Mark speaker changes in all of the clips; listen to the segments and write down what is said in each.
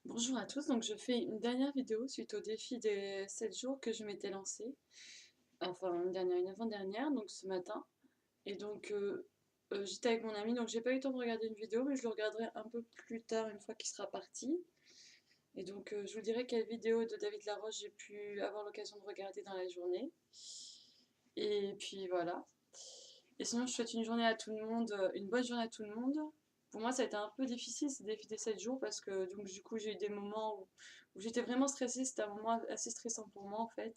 Speaker 1: Bonjour à tous, donc je fais une dernière vidéo suite au défi des 7 jours que je m'étais lancé. Enfin une dernière, une avant-dernière, donc ce matin. Et donc j'étais avec mon ami, donc j'ai pas eu le temps de regarder une vidéo, mais je le regarderai un peu plus tard une fois qu'il sera parti. Et donc je vous dirai quelle vidéo de David Laroche j'ai pu avoir l'occasion de regarder dans la journée. Et puis voilà. Et sinon je souhaite une journée à tout le monde, une bonne journée à tout le monde. Pour moi, ça a été un peu difficile ces défis des 7 jours parce que donc du coup j'ai eu des moments où j'étais vraiment stressée. C'était un moment assez stressant pour moi en fait.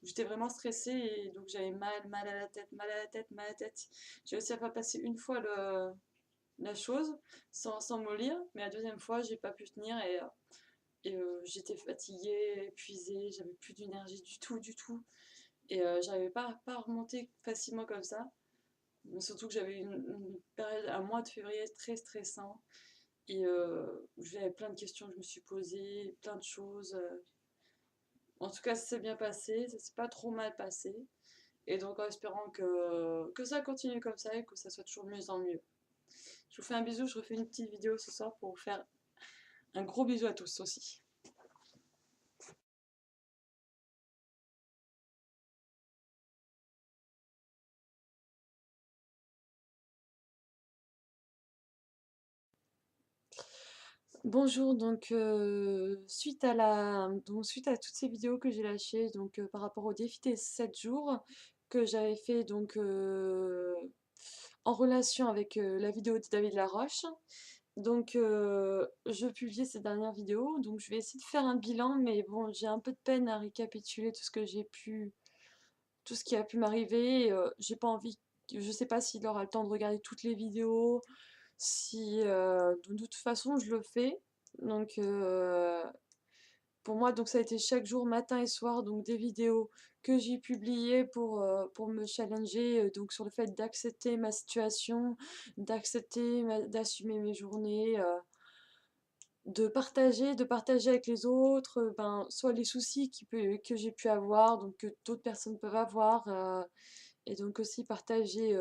Speaker 1: J'étais vraiment stressée et donc j'avais mal à la tête, mal à la tête, mal à la tête. J'ai réussi à faire passer une fois la chose sans mollir, mais la deuxième fois j'ai pas pu tenir et j'étais fatiguée, épuisée, j'avais plus d'énergie du tout, du tout. Et j'arrivais pas à remonter facilement comme ça. Surtout que j'avais une période, un mois de février très stressant. Et j'avais plein de questions que je me suis posées, plein de choses. En tout cas, ça s'est bien passé, ça s'est pas trop mal passé. Et donc en espérant que ça continue comme ça et que ça soit toujours de mieux en mieux. Je vous fais un bisou, je refais une petite vidéo ce soir pour vous faire un gros bisou à tous aussi. Bonjour, donc suite à toutes ces vidéos que j'ai lâchées par rapport au défi des 7 jours que j'avais fait en relation avec la vidéo de David Laroche. Donc je publiais ces dernières vidéos, donc je vais essayer de faire un bilan, mais bon, j'ai un peu de peine à récapituler tout ce qui a pu m'arriver. J'ai pas envie, je sais pas s'il aura le temps de regarder toutes les vidéos, si de toute façon je le fais. Donc pour moi, donc ça a été chaque jour, matin et soir, donc des vidéos que j'ai publiées pour me challenger donc sur le fait d'accepter ma situation, d'assumer mes journées, de partager avec les autres, ben, soit les soucis que j'ai pu avoir, donc que d'autres personnes peuvent avoir, et donc aussi partager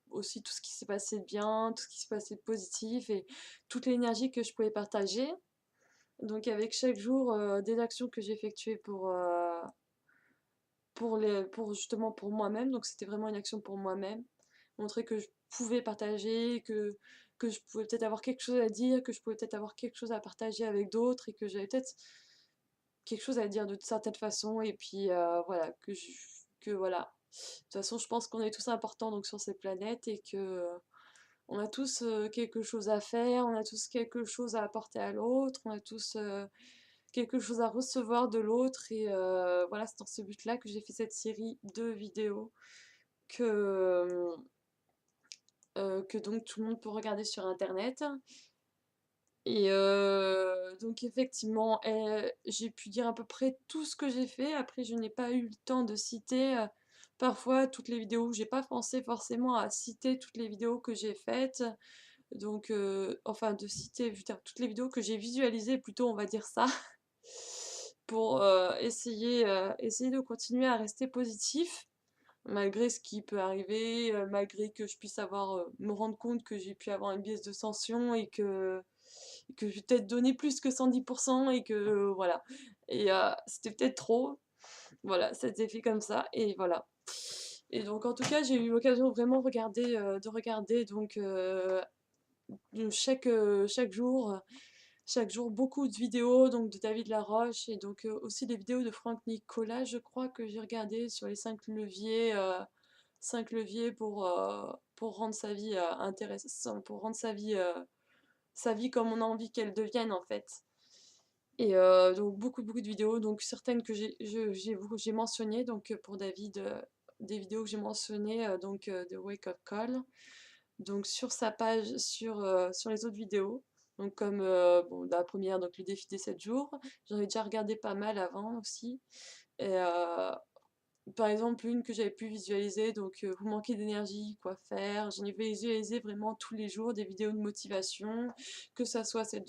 Speaker 1: aussi tout ce qui s'est passé de bien, tout ce qui s'est passé de positif et toute l'énergie que je pouvais partager. Donc avec chaque jour des actions que j'effectuais pour justement pour moi-même, donc c'était vraiment une action pour moi-même, montrer que je pouvais partager, que je pouvais peut-être avoir quelque chose à dire, que je pouvais peut-être avoir quelque chose à partager avec d'autres et que j'avais peut-être quelque chose à dire de certaine façon et puis voilà, que voilà. De toute façon, je pense qu'on est tous importants donc sur cette planète et que on a tous quelque chose à faire, on a tous quelque chose à apporter à l'autre, on a tous quelque chose à recevoir de l'autre et voilà, c'est dans ce but-là que j'ai fait cette série de vidéos que, que donc tout le monde peut regarder sur internet. Et donc effectivement, j'ai pu dire à peu près tout ce que j'ai fait. Après, je n'ai pas eu le temps de citer parfois toutes les vidéos. J'ai pas pensé forcément à citer toutes les vidéos que j'ai faites. Donc, enfin, de citer, je veux dire, toutes les vidéos que j'ai visualisées, plutôt, on va dire ça, pour essayer de continuer à rester positif, malgré ce qui peut arriver, malgré que je puisse me rendre compte que j'ai pu avoir une baisse de tension et que je vais peut-être donner plus que 110% et que voilà. Et c'était peut-être trop. Voilà, ça s'est fait comme ça et voilà. Et donc en tout cas, j'ai eu l'occasion de vraiment regarder chaque jour beaucoup de vidéos donc de David Laroche et donc aussi des vidéos de Franck Nicolas, je crois que j'ai regardé sur les 5 leviers pour rendre sa vie intéressante, pour rendre sa vie comme on a envie qu'elle devienne en fait. Et donc beaucoup de vidéos, donc certaines que j'ai mentionnées, donc pour David, des vidéos que j'ai mentionnées, de Wake Up Call, donc sur sa page, sur les autres vidéos, donc comme bon, la première, donc le défi des 7 jours, j'en ai déjà regardé pas mal avant aussi, et par exemple une que j'avais pu visualiser, donc vous manquez d'énergie, quoi faire, j'en ai visualisé vraiment tous les jours des vidéos de motivation, que ça soit celle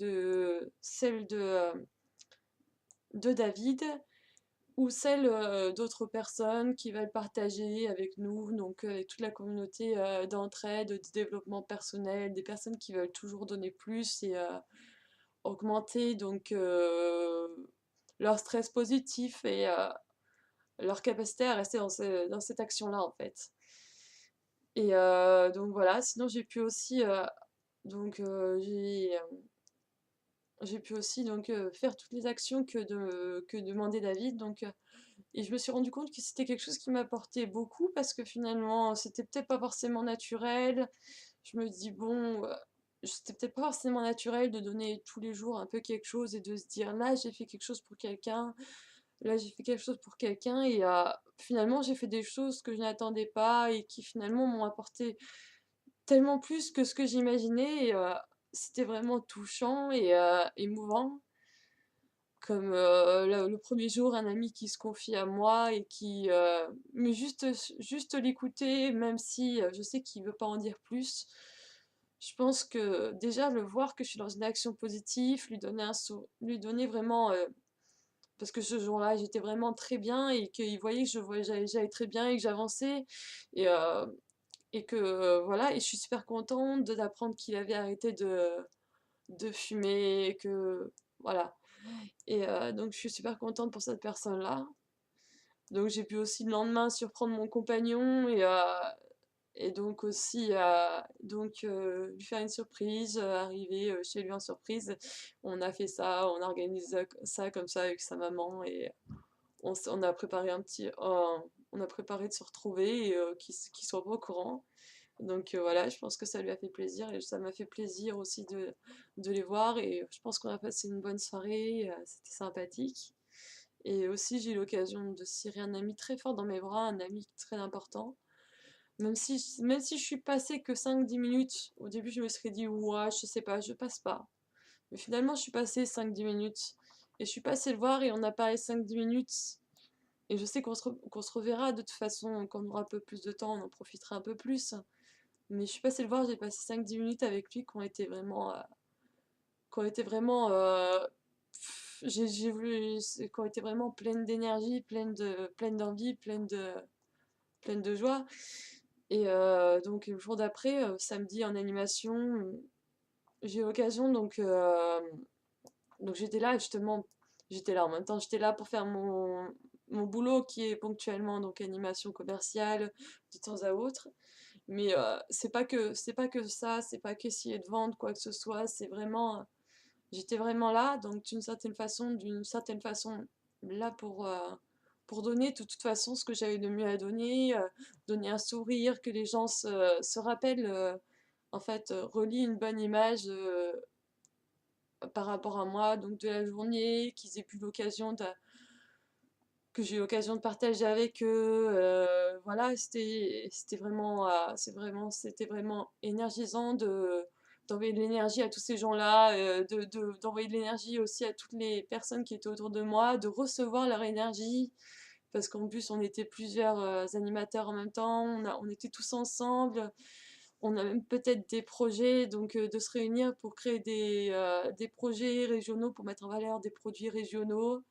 Speaker 1: de David ou celle d'autres personnes qui veulent partager avec nous, donc avec toute la communauté d'entraide, de développement personnel, des personnes qui veulent toujours donner plus et augmenter donc leur stress positif et leur capacité à rester dans cette action-là en fait. Et donc voilà, sinon j'ai pu aussi donc j'ai pu aussi donc faire toutes les actions que demandait David donc et je me suis rendu compte que c'était quelque chose qui m'apportait beaucoup parce que finalement c'était peut-être pas forcément naturel. Je me dis bon c'était peut-être pas forcément naturel de donner tous les jours un peu quelque chose et de se dire là j'ai fait quelque chose pour quelqu'un, là j'ai fait quelque chose pour quelqu'un et finalement j'ai fait des choses que je n'attendais pas et qui finalement m'ont apporté tellement plus que ce que j'imaginais et c'était vraiment touchant et émouvant. Comme le premier jour, un ami qui se confie à moi et qui... mais juste l'écouter, même si je sais qu'il veut pas en dire plus. Je pense que déjà le voir que je suis dans une action positive, lui donner vraiment... parce que ce jour-là, j'étais vraiment très bien et qu'il voyait que j'allais très bien et que j'avançais. Et, et que voilà, et je suis super contente d'apprendre qu'il avait arrêté de fumer et que... Voilà. Et donc je suis super contente pour cette personne-là. Donc j'ai pu aussi le lendemain surprendre mon compagnon et donc aussi lui faire une surprise, arriver chez lui en surprise. On a fait ça, on a organisé ça comme ça avec sa maman et on a préparé on a préparé de se retrouver et qu'il soit pas au courant. Donc voilà, je pense que ça lui a fait plaisir et ça m'a fait plaisir aussi de les voir et je pense qu'on a passé une bonne soirée, c'était sympathique. Et aussi j'ai eu l'occasion de serrer un ami très fort dans mes bras, un ami très important. Même si je suis passée que 5-10 minutes, au début je me serais dit ouais, je sais pas, je passe pas. Mais finalement je suis passée 5-10 minutes et je suis passée le voir et on a parlé 5-10 minutes. Et je sais qu'on se reverra de toute façon, quand on aura un peu plus de temps, on en profitera un peu plus. Mais je suis passée le voir, j'ai passé 5-10 minutes avec lui qui ont été vraiment. Qui ont été vraiment. J'ai voulu. Qui ont été vraiment pleines d'énergie, pleines d'envie, pleines de joie. Et donc le jour d'après, samedi en animation, j'ai eu l'occasion donc j'étais là justement, j'étais là en même temps, j'étais là pour faire mon boulot qui est ponctuellement donc animation commerciale de temps à autre. Mais c'est pas que ça, c'est pas qu'essayer de vendre quoi que ce soit, c'est vraiment j'étais vraiment là donc d'une certaine façon là pour donner de toute façon ce que j'avais de mieux à donner, donner un sourire, que les gens se rappellent en fait relient une bonne image par rapport à moi, donc de la journée, qu'ils aient pu l'occasion que j'ai eu l'occasion de partager avec eux. Voilà, c'était vraiment énergisant d'envoyer de l'énergie à tous ces gens-là, d'envoyer de l'énergie aussi à toutes les personnes qui étaient autour de moi, de recevoir leur énergie. Parce qu'en plus, on était plusieurs animateurs en même temps, on était tous ensemble, on a même peut-être des projets, donc de se réunir pour créer des projets régionaux, pour mettre en valeur des produits régionaux.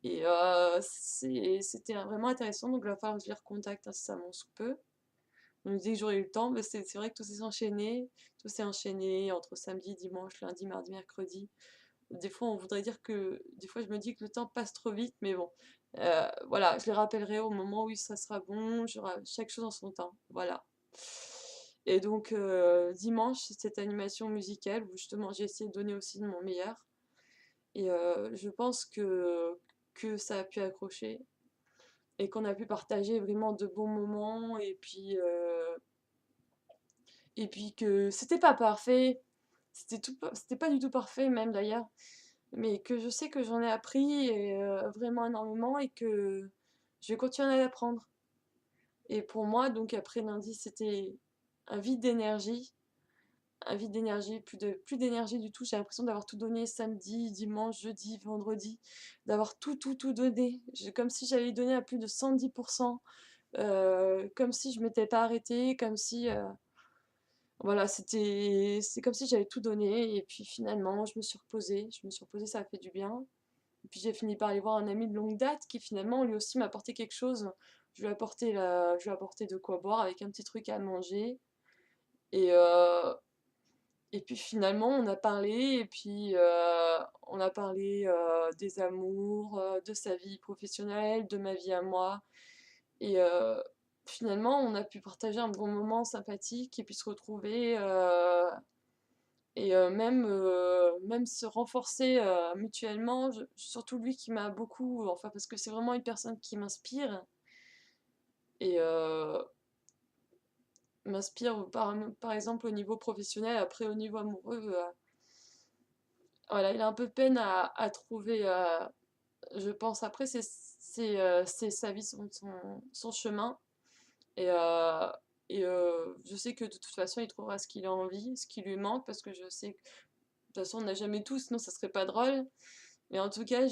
Speaker 1: Et c'était vraiment intéressant, donc il va falloir que je les recontacte incessamment sous peu. On me dit que j'aurais eu le temps, mais c'est vrai que tout s'est enchaîné entre samedi, dimanche, lundi, mardi, mercredi. Des fois, on voudrait dire que, des fois, je me dis que le temps passe trop vite, mais bon, voilà, je les rappellerai au moment où ça sera bon, j'aurai chaque chose en son temps, voilà. Et donc, dimanche, c'est cette animation musicale où justement j'ai essayé de donner aussi de mon meilleur. Et je pense que ça a pu accrocher et qu'on a pu partager vraiment de bons moments et puis que c'était pas parfait, c'était pas du tout parfait même d'ailleurs, mais que je sais que j'en ai appris et, vraiment énormément et que je vais continuer à l'apprendre. Et pour moi, donc après lundi, c'était un vide d'énergie, plus d'énergie du tout. J'ai l'impression d'avoir tout donné samedi, dimanche, jeudi, vendredi, d'avoir tout donné. Comme si j'avais donné à plus de 110%, comme si je m'étais pas arrêtée, comme si, voilà, c'est comme si j'avais tout donné. Et puis finalement, je me suis reposée, ça a fait du bien. Et puis j'ai fini par aller voir un ami de longue date qui finalement lui aussi m'a apporté quelque chose. Je lui ai apporté de quoi boire avec un petit truc à manger. Et, Et puis finalement, on a parlé, et puis on a parlé des amours, de sa vie professionnelle, de ma vie à moi. Et finalement, on a pu partager un bon moment sympathique et puis se retrouver et même se renforcer mutuellement. Surtout lui qui m'a beaucoup, enfin parce que c'est vraiment une personne qui et m'inspire par exemple au niveau professionnel. Après au niveau amoureux, voilà, il a un peu de peine à trouver, je pense. Après c'est sa vie, son chemin. Et, euh, je sais que de toute façon, il trouvera ce qu'il a envie, ce qui lui manque, parce que je sais que de toute façon, on n'a jamais tout, sinon ça serait pas drôle. Mais en tout cas,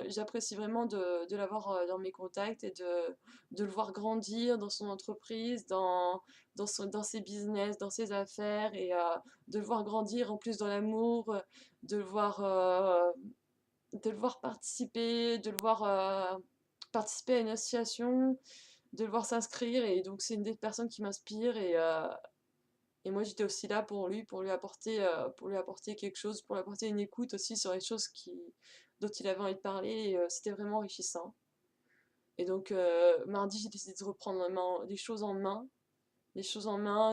Speaker 1: j'apprécie vraiment de l'avoir dans mes contacts et de le voir grandir dans son entreprise, dans ses business, dans ses affaires, et de le voir grandir en plus dans l'amour, de le voir, euh, de le voir participer, de le voir participer à une association, de le voir s'inscrire. Et donc c'est une des personnes qui m'inspire. Et moi j'étais aussi là pour lui apporter quelque chose, pour lui apporter une écoute aussi sur les choses dont il avait envie de parler. Et c'était vraiment enrichissant. Et donc mardi j'ai décidé de reprendre les choses en main,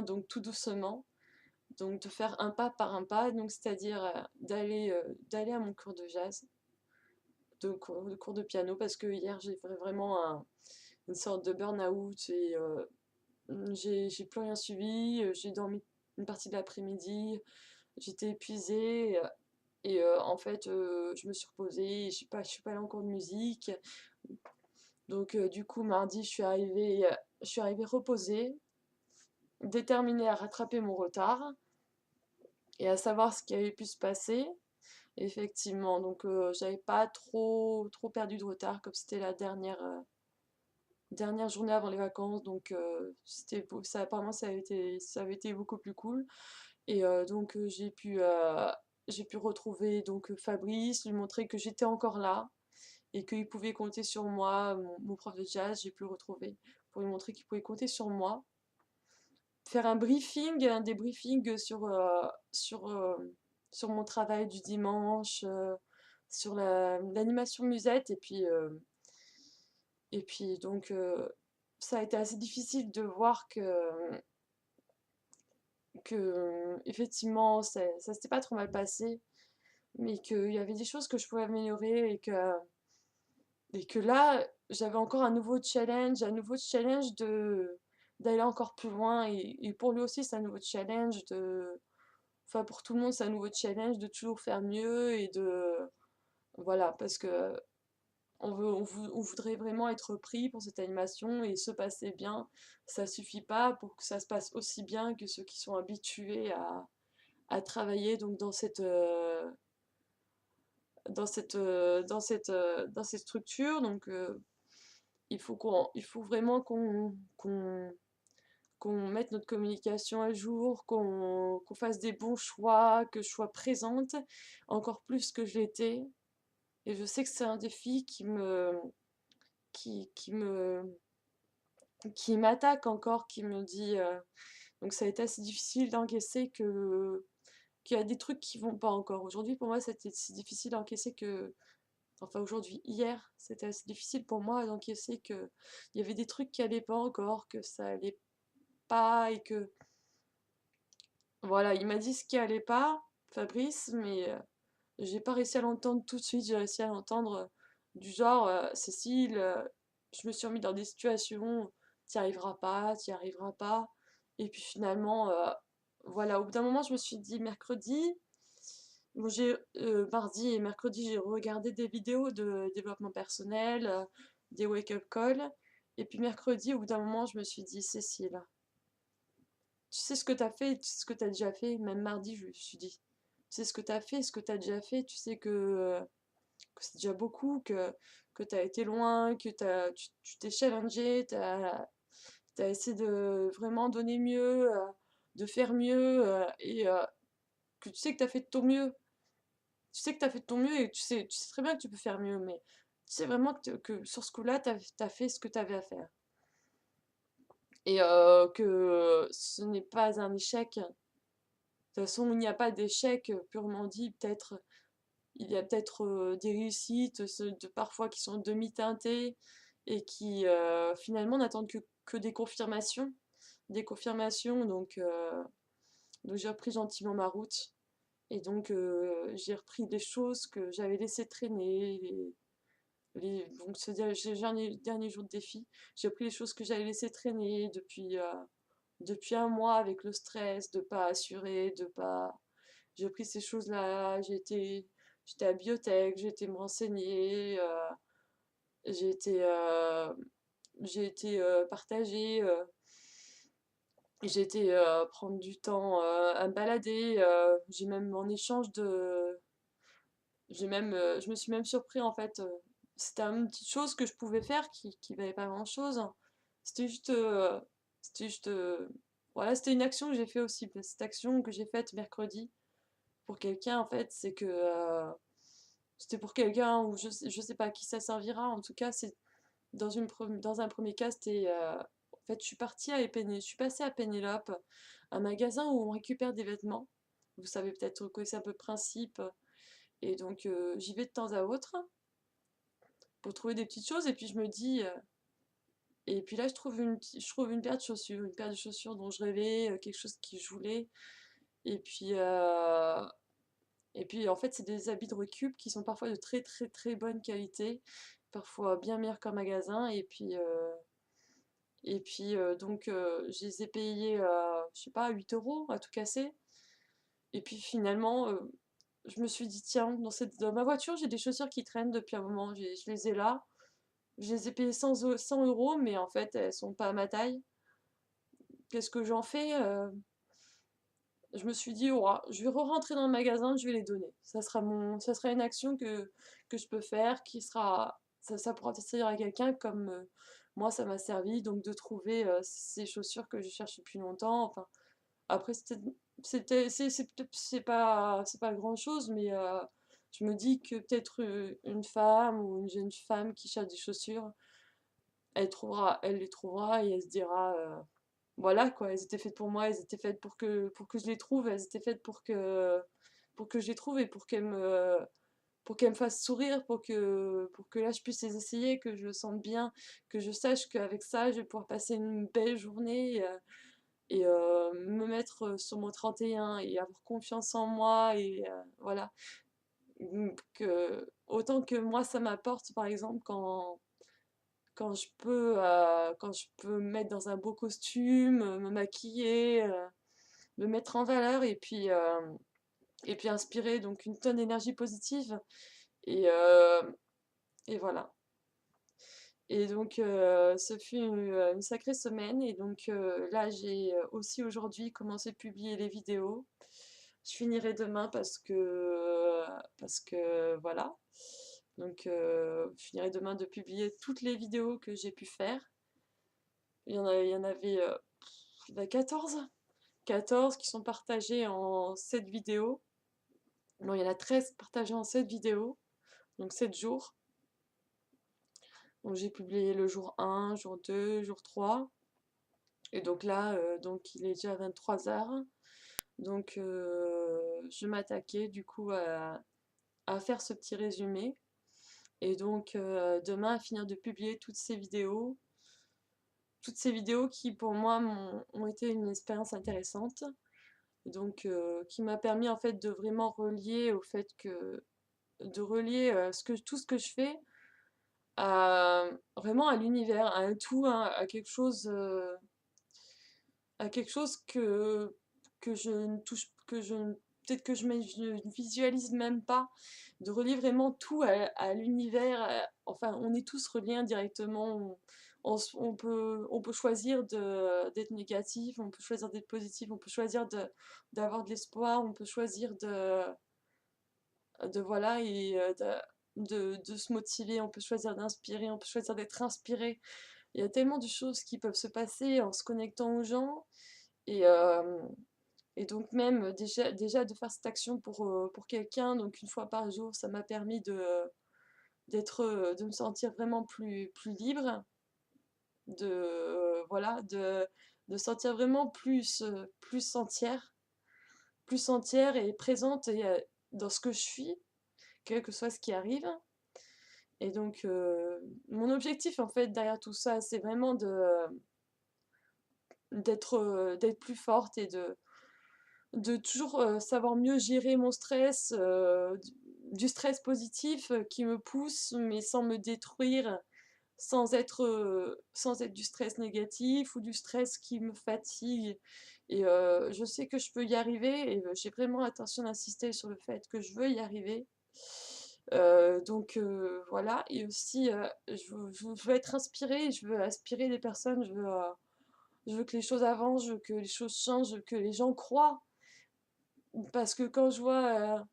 Speaker 1: donc tout doucement, donc de faire un pas par un pas, donc c'est-à-dire d'aller à mon cours de jazz, de cours de piano, parce que hier j'ai fait vraiment une sorte de burn-out. Et j'ai plus rien suivi, j'ai dormi une partie de l'après-midi, j'étais épuisée. Et en fait, je me suis reposée, je suis pas allée en cours de musique. Donc du coup, mardi, je suis arrivée reposée, déterminée à rattraper mon retard et à savoir ce qui avait pu se passer. Effectivement, donc j'avais pas trop perdu de retard, comme c'était la dernière journée avant les vacances. Donc apparemment ça avait été beaucoup plus cool. Et donc j'ai pu retrouver donc Fabrice, lui montrer que j'étais encore là et qu'il pouvait compter sur moi. Mon prof de jazz, j'ai pu le retrouver pour lui montrer qu'il pouvait compter sur moi. Faire un débriefing sur mon travail du dimanche, sur l'animation musette. Et puis donc ça a été assez difficile de voir que effectivement ça s'était pas trop mal passé, mais qu'il y avait des choses que je pouvais améliorer. Et que là j'avais encore un nouveau challenge d'aller encore plus loin. Et pour lui aussi c'est un nouveau challenge enfin pour tout le monde c'est un nouveau challenge de toujours faire mieux. Et voilà, parce que on voudrait vraiment être pris pour cette animation et se passer bien. Ça suffit pas pour que ça se passe aussi bien que ceux qui sont habitués à travailler donc dans cette structure. Donc il faut vraiment qu'on mette notre communication à jour, qu'on fasse des bons choix, que je sois présente encore plus que je l'étais. Et je sais que c'est un défi qui, qui me, qui m'attaque encore, qui me dit. Donc ça a été assez difficile d'encaisser qu'il y a des trucs qui vont pas encore. Aujourd'hui, pour moi, c'était si difficile d'encaisser que. Enfin, aujourd'hui, hier, c'était assez difficile pour moi d'encaisser qu'il y avait des trucs qui allaient pas encore, que ça allait pas. Et que. Voilà, il m'a dit ce qui allait pas, Fabrice, mais j'ai pas réussi à l'entendre tout de suite. J'ai réussi à l'entendre du genre Cécile, je me suis remis dans des situations, t'y arriveras pas, t'y arriveras pas. Et puis finalement, voilà, au bout d'un moment, je me suis dit mercredi, bon, mardi et mercredi, j'ai regardé des vidéos de développement personnel, des wake-up calls. Et puis mercredi, au bout d'un moment, je me suis dit, Cécile, tu sais ce que t'as fait, tu sais ce que t'as déjà fait. Même mardi, je me suis dit, tu sais ce que t'as fait, ce que t'as déjà fait, tu sais que c'est déjà beaucoup, que tu as été loin, tu t'es challengé, tu as essayé de vraiment donner mieux, de faire mieux, et que tu sais que tu as fait de ton mieux. Tu sais que tu as fait de ton mieux et tu sais très bien que tu peux faire mieux, mais tu sais vraiment que sur ce coup-là, tu as fait ce que tu avais à faire. Et que ce n'est pas un échec, toute façon, il n'y a pas d'échec purement dit, peut-être il y a peut-être des réussites parfois qui sont demi-teintées et qui finalement n'attendent que des confirmations, donc j'ai repris gentiment ma route. Et donc, j'ai repris des choses que j'avais laissé traîner. Donc, ce dernier jour de défi, j'ai repris les choses que j'avais laissé traîner depuis un mois avec le stress de pas assurer, de pas. J'ai repris ces choses-là. J'étais à bibliothèque, j'ai été me renseigner, j'ai été, euh, j'ai été partager, j'ai été prendre du temps à me balader. J'ai même en échange de je me suis même surpris en fait. C'était une petite chose que je pouvais faire qui valait pas grand-chose, hein. C'était juste, euh, c'était juste, voilà, c'était une action que j'ai fait aussi. Cette action que j'ai faite mercredi pour quelqu'un en fait, c'est que c'était pour quelqu'un ou je sais pas à qui ça servira. En tout cas, c'est dans un premier cas, c'était en fait, je suis passée à Pénélope, un magasin où on récupère des vêtements. Vous savez peut-être que c'est un peu le principe. Et donc, j'y vais de temps à autre pour trouver des petites choses. Et puis, je me dis. Et puis là, je trouve une paire de chaussures dont je rêvais, quelque chose que je voulais. Et puis, euh, et puis en fait, c'est des habits de récup qui sont parfois de très, très, très bonne qualité, parfois bien meilleurs qu'un magasin. Donc, je les ai payés, je sais pas, 8 euros à tout casser. Et puis finalement, je me suis dit, tiens, dans ma voiture, j'ai des chaussures qui traînent depuis un moment. Je les ai là. Je les ai payées 100 euros, mais en fait, elles sont pas à ma taille. Qu'est-ce que j'en fais? Je me suis dit, oh, je vais re-rentrer dans le magasin, je vais les donner. Ça sera une action que je peux faire, ça pourra servir à quelqu'un comme moi, ça m'a servi, donc de trouver ces chaussures que je cherche depuis longtemps. Enfin, après, c'est pas grand-chose, mais je me dis que peut-être une femme ou une jeune femme qui cherche des chaussures, elle les trouvera et elle se dira, voilà quoi, elles étaient faites pour moi, elles étaient faites pour que je les trouve, elles étaient faites pour que je les trouve et pour qu'elles me fassent sourire, pour que là je puisse les essayer, que je le sente bien, que je sache qu'avec ça je vais pouvoir passer une belle journée me mettre sur mon 31 et avoir confiance en moi et voilà. Autant que moi ça m'apporte par exemple quand je peux me mettre dans un beau costume, me maquiller, me mettre en valeur et puis inspirer donc une tonne d'énergie positive et, euh, et voilà. Et donc ce fut une sacrée semaine et donc là j'ai aussi aujourd'hui commencé à publier les vidéos. Je finirai demain parce que voilà. Donc je finirai demain de publier toutes les vidéos que j'ai pu faire. Il y en avait il y en a 14 qui sont partagées en 7 vidéos. Non, il y en a 13 partagées en 7 vidéos, donc 7 jours. Donc j'ai publié le jour 1, jour 2, jour 3. Et donc là, donc il est déjà 23 heures. Donc je m'attaquais du coup à faire ce petit résumé. Et donc demain à finir de publier toutes ces vidéos qui pour moi ont été une expérience intéressante. Donc qui m'a permis en fait de vraiment relier au fait que de relier tout ce que je fais à vraiment à l'univers, à un tout, hein, à quelque chose que je ne touche, peut-être que je ne visualise même pas, de relier vraiment tout à l'univers. Enfin, on est tous reliés indirectement. On peut choisir d'être négatif, on peut choisir d'être positif, on peut choisir d'avoir de l'espoir, on peut choisir de voilà, de se motiver, on peut choisir d'inspirer, on peut choisir d'être inspiré. Il y a tellement de choses qui peuvent se passer en se connectant aux gens. Et, euh, et donc même déjà de faire cette action pour quelqu'un, donc une fois par jour, ça m'a permis de me sentir vraiment plus libre, voilà, de sentir vraiment plus entière. plus entière et présente et, dans ce que je suis, quel que soit ce qui arrive. Et donc, mon objectif, en fait, derrière tout ça, c'est vraiment d'être plus forte et de toujours savoir mieux gérer mon stress, du stress positif qui me pousse, mais sans me détruire, sans être du stress négatif ou du stress qui me fatigue. Et je sais que je peux y arriver et j'ai vraiment l'intention d'insister sur le fait que je veux y arriver. Donc voilà, et aussi je veux être inspirée, je veux inspirer des personnes, je veux que les choses avancent, je veux que les choses changent, je veux que les gens croient. Parce que quand je vois,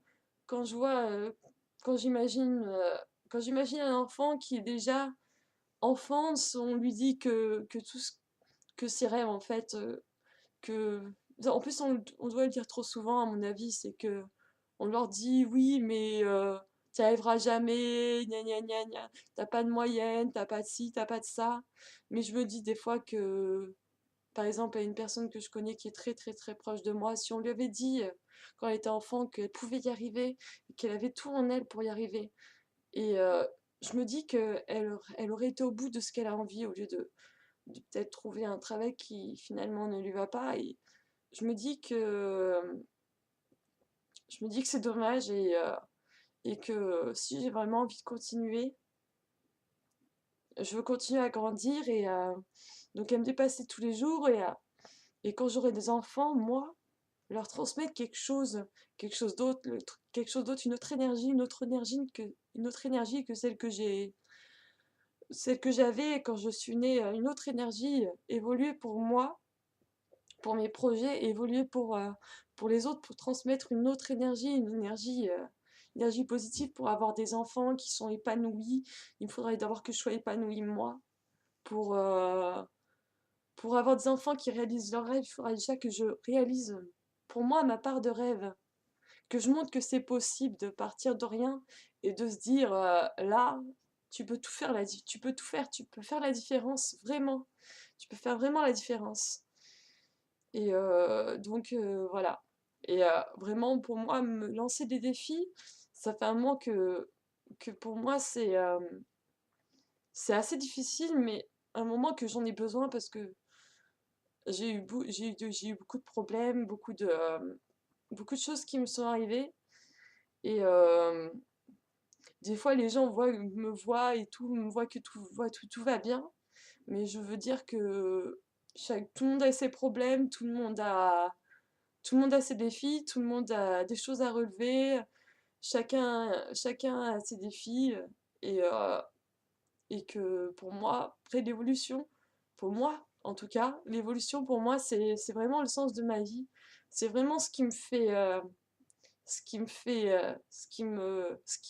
Speaker 1: quand j'imagine, quand j'imagine un enfant qui est déjà enfance, on lui dit que ses rêves, en fait, que... En plus, on doit le dire trop souvent, à mon avis, c'est que on leur dit, oui, mais tu n'y arriveras jamais, gna gna gna gna, t'as pas de moyenne, t'as pas de ci, t'as pas de ça. Mais je me dis des fois que, par exemple, à une personne que je connais qui est très très très proche de moi, si on lui avait dit quand elle était enfant qu'elle pouvait y arriver, qu'elle avait tout en elle pour y arriver, et je me dis qu'elle aurait été au bout de ce qu'elle a envie au lieu de peut-être trouver un travail qui finalement ne lui va pas. Et je me dis que, c'est dommage et que si j'ai vraiment envie de continuer, je veux continuer à grandir et donc à me dépasser tous les jours et quand j'aurai des enfants, moi, leur transmettre quelque chose d'autre, quelque chose d'autre, une autre énergie que celle que j'avais quand je suis née, une autre énergie, évoluer pour moi, pour mes projets, évoluer pour les autres, pour transmettre une autre énergie, une énergie positive pour avoir des enfants qui sont épanouis. Il me faudrait d'abord que je sois épanouie moi. Pour, euh, pour avoir des enfants qui réalisent leurs rêves, il faudrait déjà que je réalise pour moi ma part de rêve, que je montre que c'est possible de partir de rien et de se dire là, tu peux tout faire, tu peux tout faire, tu peux faire la différence, vraiment. Tu peux faire vraiment la différence. Et donc voilà. Et vraiment, pour moi, me lancer des défis, ça fait un moment que pour moi, c'est assez difficile, mais un moment que j'en ai besoin parce que j'ai eu beaucoup de problèmes, beaucoup de choses qui me sont arrivées. Et des fois, les gens me voient et tout, me voient que tout va bien. Mais je veux dire que tout le monde a ses problèmes, tout le monde a ses défis, tout le monde a des choses à relever. Chacun a ses défis. Et, euh, et que pour moi, après l'évolution, pour moi en tout cas, l'évolution pour moi, c'est vraiment le sens de ma vie. C'est vraiment ce qui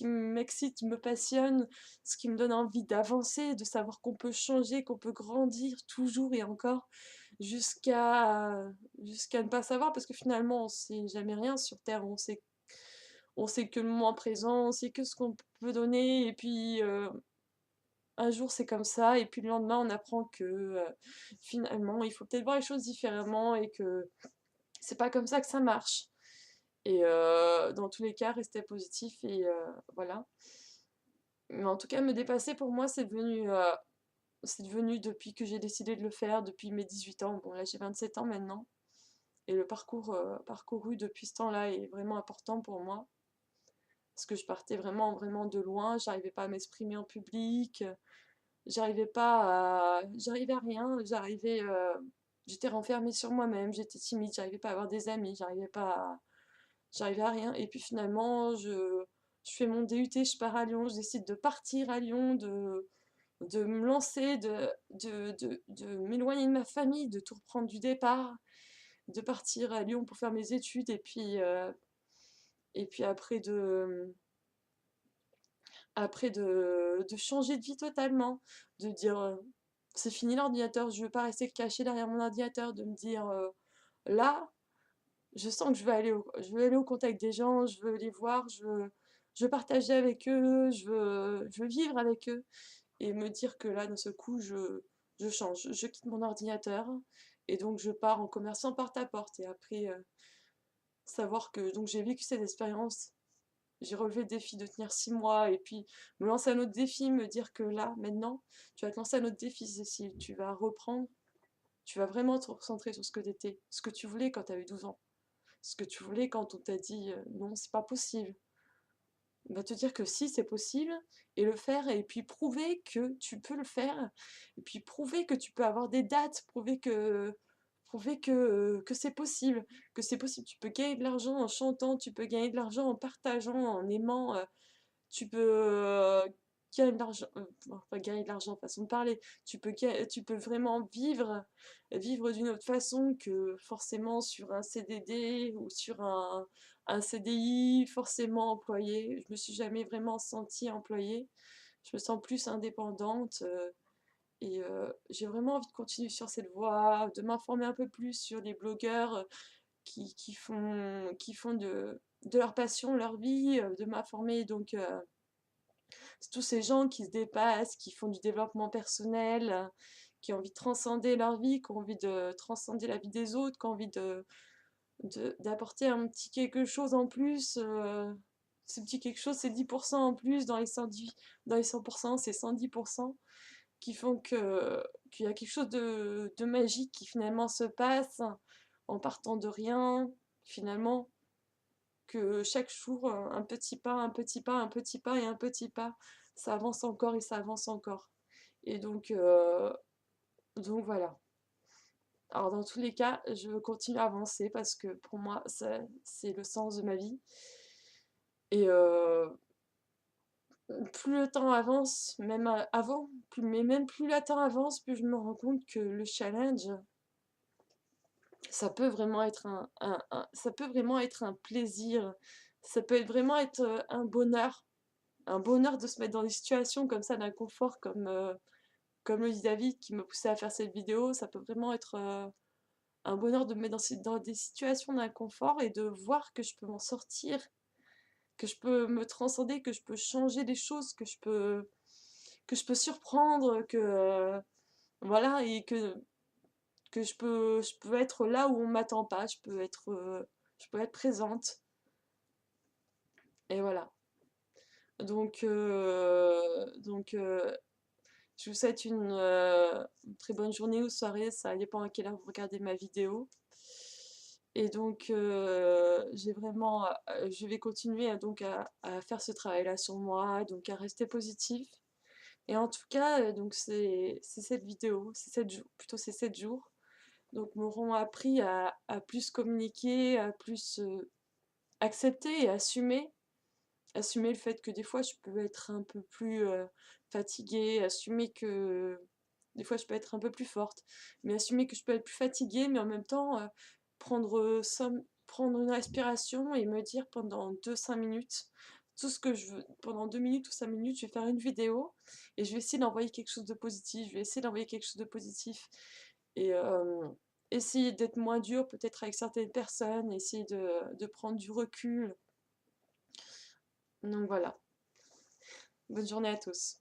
Speaker 1: m'excite, me passionne, ce qui me donne envie d'avancer, de savoir qu'on peut changer, qu'on peut grandir toujours et encore jusqu'à ne pas savoir, parce que finalement, on sait jamais rien sur Terre, on sait que le moment présent, on sait que ce qu'on peut donner, et puis un jour c'est comme ça, et puis le lendemain on apprend que finalement il faut peut-être voir les choses différemment et que c'est pas comme ça que ça marche. Et dans tous les cas, rester positif et voilà. Mais en tout cas, me dépasser pour moi, c'est devenu depuis que j'ai décidé de le faire, depuis mes 18 ans. Bon, là j'ai 27 ans maintenant. Et le parcours parcouru depuis ce temps-là est vraiment important pour moi. Parce que je partais vraiment, vraiment de loin. J'arrivais pas à m'exprimer en public. J'arrivais à rien. J'étais renfermée sur moi-même. J'étais timide. J'arrivais pas à avoir des amis. J'arrivais à rien. Et puis finalement, je fais mon DUT, je pars à Lyon, je décide de partir à Lyon, de me lancer, de m'éloigner de ma famille, de tout reprendre du départ, de partir à Lyon pour faire mes études, et puis après de changer de vie totalement, de dire c'est fini l'ordinateur, je veux pas rester caché derrière mon ordinateur, de me dire là, je sens que je veux aller au contact des gens, je veux les voir, je veux partager avec eux, je veux vivre avec eux. Et me dire que là, d'un seul coup, je change. Je quitte mon ordinateur et donc je pars en commerçant porte à porte. Et après, savoir que donc j'ai vécu cette expérience, j'ai relevé le défi de tenir 6 mois et puis me lancer un autre défi, me dire que là, maintenant, tu vas te lancer un autre défi, Cécile, tu vas reprendre, tu vas vraiment te recentrer sur ce que tu étais, ce que tu voulais quand tu avais 12 ans, ce que tu voulais quand on t'a dit non, c'est pas possible. Va te dire que si, c'est possible, et le faire, et puis prouver que tu peux le faire, et puis prouver que tu peux avoir des dates, prouver que c'est possible, que c'est possible. Tu peux gagner de l'argent en chantant, tu peux gagner de l'argent en partageant, en aimant, tu peux gagner de l'argent, bon, pas gagner de l'argent, façon de parler, tu peux vraiment vivre d'une autre façon que forcément sur un CDD ou sur un CDI forcément employé. Je me suis jamais vraiment sentie employée, je me sens plus indépendante et j'ai vraiment envie de continuer sur cette voie, de m'informer un peu plus sur les blogueurs qui font de leur passion leur vie, de m'informer donc c'est tous ces gens qui se dépassent, qui font du développement personnel, qui ont envie de transcender leur vie, qui ont envie de transcender la vie des autres, qui ont envie d'apporter un petit quelque chose en plus. Ce petit quelque chose, c'est 10% en plus dans les 110, dans les 100%, c'est 110% qui font qu'il y a quelque chose de magique qui finalement se passe en partant de rien, finalement, que chaque jour, un petit pas, un petit pas, un petit pas et un petit pas, ça avance encore et ça avance encore. Et donc voilà. Alors dans tous les cas, je veux continuer à avancer parce que pour moi, c'est le sens de ma vie. Et plus le temps avance, même avant, mais même plus le temps avance, plus je me rends compte que le challenge, ça peut vraiment être ça peut vraiment être un plaisir, ça peut vraiment être un bonheur de se mettre dans des situations comme ça d'inconfort, comme le dit David qui me poussait à faire cette vidéo. Ça peut vraiment être un bonheur de me mettre dans des situations d'inconfort et de voir que je peux m'en sortir, que je peux me transcender, que je peux changer des choses, que je peux surprendre, voilà, et que je peux être là où on m'attend pas, je peux être présente. Et voilà. Donc, je vous souhaite une très bonne journée ou soirée, ça dépend à quelle heure vous regardez ma vidéo. Et donc, je vais continuer à faire ce travail-là sur moi, donc à rester positif. Et en tout cas, donc c'est cette vidéo, c'est 7 jours, donc m'auront appris à plus communiquer, à plus accepter et assumer le fait que des fois je peux être un peu plus fatiguée, assumer que des fois je peux être un peu plus forte, mais assumer que je peux être plus fatiguée, mais en même temps prendre une respiration et me dire pendant 2-5 minutes tout ce que je veux. Pendant 2 minutes ou 5 minutes, je vais faire une vidéo et je vais essayer d'envoyer quelque chose de positif, je vais essayer d'envoyer quelque chose de positif et essayer d'être moins dur peut-être avec certaines personnes, essayer de prendre du recul. Donc voilà. Bonne journée à tous.